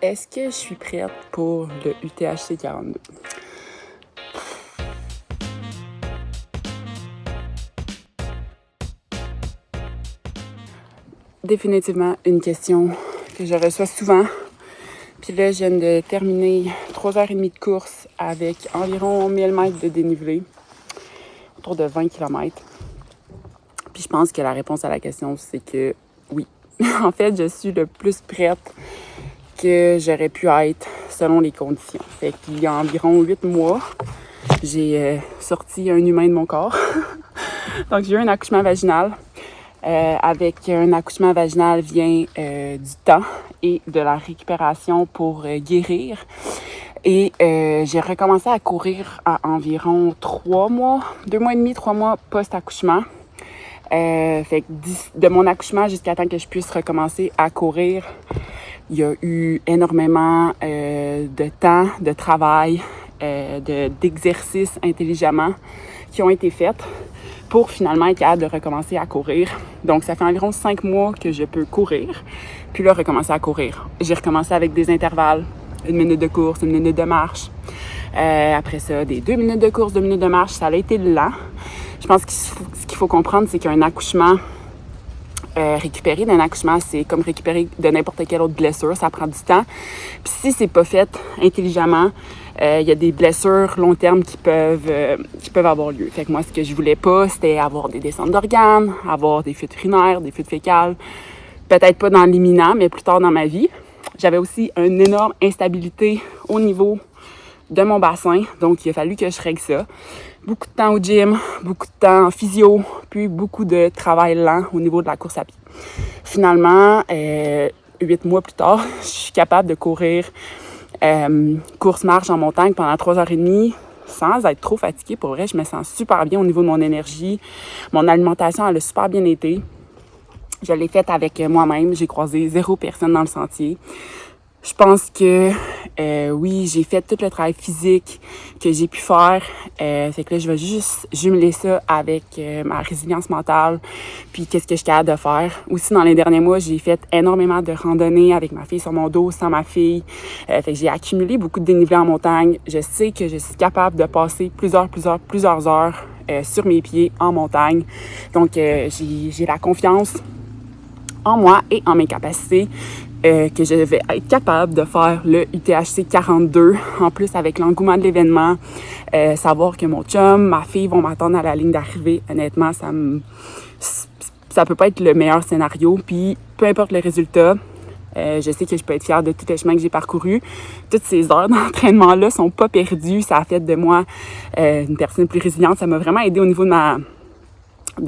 Est-ce que je suis prête pour le UTHC 42? Définitivement une question que je reçois souvent. Puis là, je viens de terminer 3h30 de course avec environ 1000 mètres de dénivelé, autour de 20 km. Puis je pense que la réponse à la question, c'est que oui. En fait, je suis le plus prête que j'aurais pu être selon les conditions. Fait qu'il y a environ 8 mois, j'ai sorti un humain de mon corps. Donc, j'ai eu un accouchement vaginal. Avec un accouchement vaginal vient du temps et de la récupération pour guérir. Et j'ai recommencé à courir à environ 3 mois, 2 mois et demi, 3 mois post-accouchement. Fait que de mon accouchement jusqu'à temps que je puisse recommencer à courir, il y a eu énormément de temps, de travail, d'exercices intelligemment qui ont été faits pour finalement être capable de recommencer à courir. Donc, ça fait environ 5 mois que je peux courir, puis là, recommencer à courir. J'ai recommencé avec des intervalles, 1 minute de course, 1 minute de marche. Après ça, des 2 minutes de course, 2 minutes de marche. Ça a été lent. Je pense que ce qu'il faut comprendre, c'est qu'un accouchement, récupérer d'un accouchement, c'est comme récupérer de n'importe quelle autre blessure. Ça prend du temps. Puis si c'est pas fait intelligemment, il y a des blessures long terme qui peuvent avoir lieu. Fait que moi, ce que je voulais pas, c'était avoir des descentes d'organes, avoir des fuites urinaires, des fuites fécales. Peut-être pas dans l'imminent, mais plus tard dans ma vie. J'avais aussi une énorme instabilité au niveau de mon bassin. Donc, il a fallu que je règle ça. Beaucoup de temps au gym, beaucoup de temps en physio, puis beaucoup de travail lent au niveau de la course à pied. Finalement, 8 mois plus tard, je suis capable de courir course-marche en montagne pendant 3h30 sans être trop fatiguée. Pour vrai, je me sens super bien au niveau de mon énergie. Mon alimentation, elle a super bien été. Je l'ai faite avec moi-même. J'ai croisé 0 personne dans le sentier. Je pense que oui, j'ai fait tout le travail physique que j'ai pu faire. Fait que là, je vais juste jumeler ça avec ma résilience mentale, puis qu'est-ce que je suis capable de faire. Aussi, dans les derniers mois, j'ai fait énormément de randonnées avec ma fille sur mon dos, sans ma fille. Fait que j'ai accumulé beaucoup de dénivelé en montagne. Je sais que je suis capable de passer plusieurs heures sur mes pieds en montagne. Donc, j'ai la confiance en moi et en mes capacités que je vais être capable de faire le UTHC 42. En plus, avec l'engouement de l'événement, savoir que mon chum, ma fille vont m'attendre à la ligne d'arrivée, honnêtement, ça peut pas être le meilleur scénario. Puis, peu importe le résultat, je sais que je peux être fière de tout le chemin que j'ai parcouru. Toutes ces heures d'entraînement-là sont pas perdues. Ça a fait de moi une personne plus résiliente. Ça m'a vraiment aidé au niveau de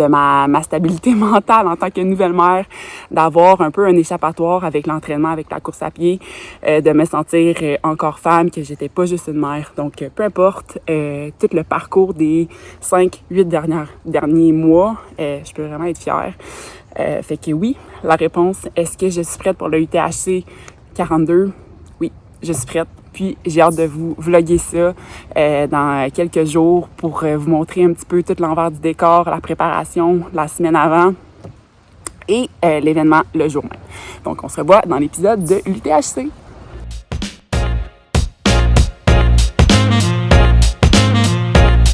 ma stabilité mentale en tant que nouvelle mère, d'avoir un peu un échappatoire avec l'entraînement, avec la course à pied, de me sentir encore femme, que j'étais pas juste une mère. Donc, peu importe, tout le parcours des 5-8 derniers mois, je peux vraiment être fière. Fait que oui, la réponse, est-ce que je suis prête pour le UTHC 42? Oui, je suis prête. Puis j'ai hâte de vous vlogger ça dans quelques jours pour vous montrer un petit peu tout l'envers du décor, la préparation la semaine avant et l'événement le jour même. Donc on se revoit dans l'épisode de l'UTHC.